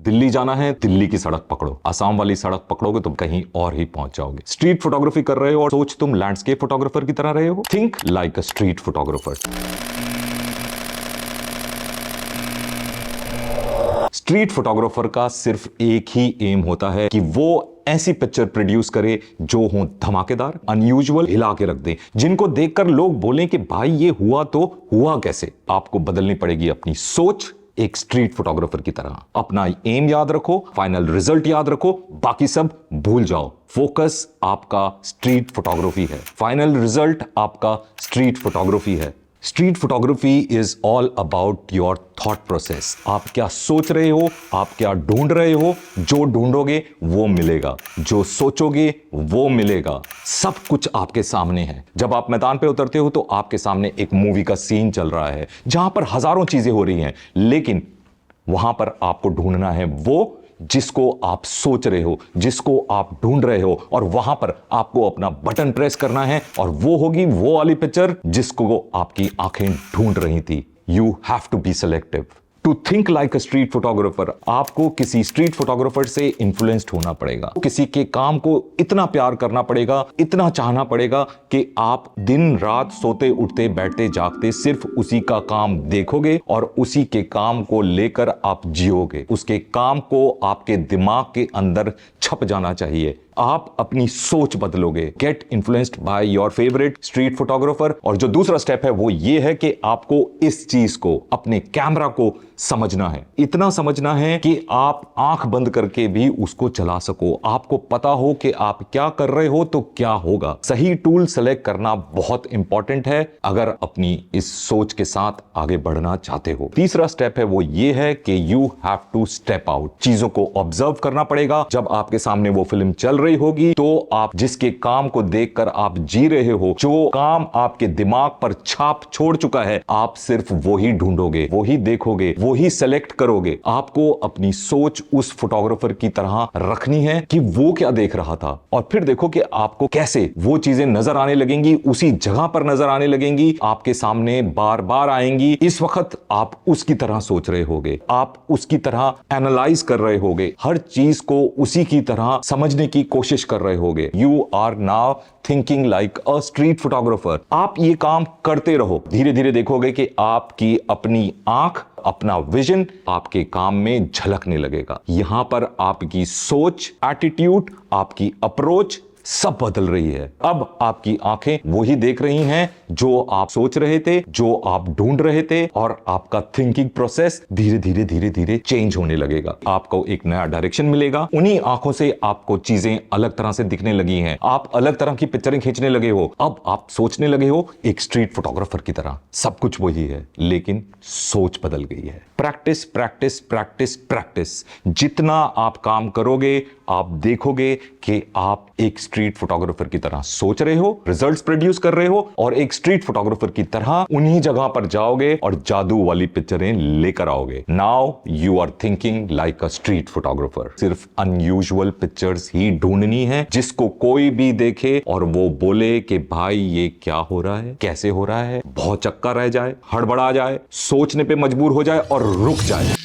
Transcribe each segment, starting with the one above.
दिल्ली जाना है, दिल्ली की सड़क पकड़ो। असम वाली सड़क पकड़ोगे तो कहीं और ही पहुंच जाओगे। स्ट्रीट फोटोग्राफी कर रहे हो और सोच तुम लैंडस्केप फोटोग्राफर की तरह रहे हो। Think like a street photographer. Street photographer का सिर्फ एक ही एम होता है कि वो ऐसी पिक्चर प्रोड्यूस करे जो हो धमाकेदार, अनयूजुअल, हिला के रख दे, जिनको देखकर लोग बोलें कि भाई ये हुआ तो हुआ कैसे। आपको बदलनी पड़ेगी अपनी सोच एक स्ट्रीट फोटोग्राफर की तरह। अपना एम याद रखो, फाइनल रिजल्ट याद रखो, बाकी सब भूल जाओ। फोकस आपका स्ट्रीट फोटोग्राफी है, फाइनल रिजल्ट आपका स्ट्रीट फोटोग्राफी है। Street photography is all about your thought process. आप क्या सोच रहे हो, आप क्या ढूंढ रहे हो, जो ढूंढोगे वो मिलेगा, जो सोचोगे वो मिलेगा। सब कुछ आपके सामने है। जब आप मैदान पे उतरते हो तो आपके सामने एक मूवी का सीन चल रहा है जहां पर हजारों चीजें हो रही हैं, लेकिन वहां पर आपको ढूंढना है वो जिसको आप सोच रहे हो, जिसको आप ढूंढ रहे हो, और वहां पर आपको अपना बटन प्रेस करना है और वो होगी वो वाली पिक्चर जिसको आपकी आंखें ढूंढ रही थी। You have to be selective to think like a street photographer. आपको किसी स्ट्रीट फोटोग्राफर से इन्फ्लुएंस्ड होना पड़ेगा, किसी के काम को इतना प्यार करना पड़ेगा, इतना चाहना पड़ेगा कि आप दिन रात सोते उठते बैठते जागते सिर्फ उसी का काम देखोगे और उसी के काम को लेकर आप जियोगे। उसके काम को आपके दिमाग के अंदर छप जाना चाहिए। आप अपनी सोच बदलोगे। Get influenced by your favourite street photographer. और जो दूसरा स्टेप है वो ये है कि आपको इस चीज को, अपने कैमरा को समझना है। इतना समझना है कि आप आंख बंद करके भी उसको चला सको। आपको पता हो कि आप क्या कर रहे हो तो क्या होगा। सही टूल सेलेक्ट करना बहुत इंपॉर्टेंट है अगर अपनी इस सोच के साथ आगे बढ़ना चाहते हो। तीसरा स्टेप है वो ये है कि you have to step out. चीजों को ऑब्जर्व करना पड़ेगा। जब आपके सामने वो फिल्म चल रही होगी तो आप जिसके काम को देखकर आप जी रहे हो, जो काम आपके दिमाग पर छाप छोड़ चुका है, आप सिर्फ वो ही ढूंढोगे, वो ही देखोगे, वो ही सेलेक्ट करोगे। आपको अपनी सोच उस फोटोग्राफर की तरह रखनी है कि वो क्या देख रहा था, और फिर देखो कि आपको कैसे वो चीजें नजर आने लगेंगी, उसी जगह पर नजर आने लगेंगी, आपके सामने बार बार आएंगी। इस वक्त आप उसकी तरह सोच रहे होगे, आप उसकी तरह एनालाइज कर रहे होगे, हर चीज को उसी की तरह समझने की कोशिश कर रहे होगे। You are now thinking like a street photographer. आप ये काम करते रहो, धीरे धीरे देखोगे कि आपकी अपनी आंख, अपना विजन आपके काम में झलकने लगेगा। यहां पर आपकी सोच, एटीट्यूड, आपकी अप्रोच सब बदल रही है। अब आपकी आंखें वही देख रही हैं जो आप सोच रहे थे, जो आप ढूंढ रहे थे, और आपका थिंकिंग प्रोसेस धीरे धीरे धीरे धीरे चेंज होने लगेगा। आपको एक नया डायरेक्शन मिलेगा। उन्हीं आंखों से आपको चीजें अलग तरह से दिखने लगी हैं। आप अलग तरह की पिक्चरें खींचने लगे हो। अब आप सोचने लगे हो एक स्ट्रीट फोटोग्राफर की तरह। सब कुछ वही है, लेकिन सोच बदल गई है। Practice practice practice practice. जितना आप काम करोगे, आप देखोगे कि आप एक स्ट्रीट फोटोग्राफर की तरह सोच रहे हो, रिजल्ट्स प्रोड्यूस कर रहे हो, और एक स्ट्रीट फोटोग्राफर की तरह उन्हीं जगह पर जाओगे और जादू वाली पिक्चरें लेकर आओगे। Now you are thinking like a street photographer. सिर्फ अनयूजुअल पिक्चर्स ही ढूंढनी है जिसको कोई भी देखे और वो बोले कि भाई ये क्या हो रहा है, कैसे हो रहा है, बहुत चक्का रह जाए, हड़बड़ा जाए, सोचने पे मजबूर हो जाए और रुक जाए।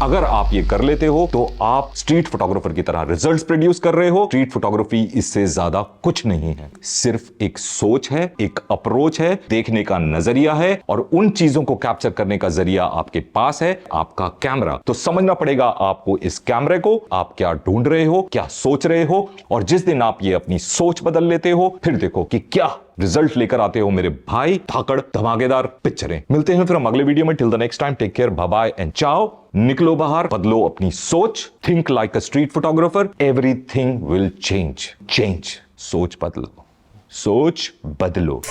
अगर आप ये कर लेते हो तो आप स्ट्रीट फोटोग्राफर की तरह रिजल्ट्स प्रोड्यूस कर रहे हो। स्ट्रीट फोटोग्राफी इससे ज्यादा कुछ नहीं है, सिर्फ एक सोच है, एक अप्रोच है, देखने का नजरिया है और उन चीजों को कैप्चर करने का जरिया आपके पास है, आपका कैमरा। तो समझना पड़ेगा आपको इस कैमरे को, आप क्या ढूंढ रहे हो, क्या सोच रहे हो, और जिस दिन आप ये अपनी सोच बदल लेते हो फिर देखो कि क्या रिजल्ट लेकर आते हो मेरे भाई। धाकड़ धमाकेदार पिक्चरें। मिलते हैं फिर हम अगले वीडियो में। Till the next time, take care, bye bye and ciao. निकलो बाहर, बदलो अपनी सोच, think like a street photographer, everything will change. सोच बदलो, सोच बदलो।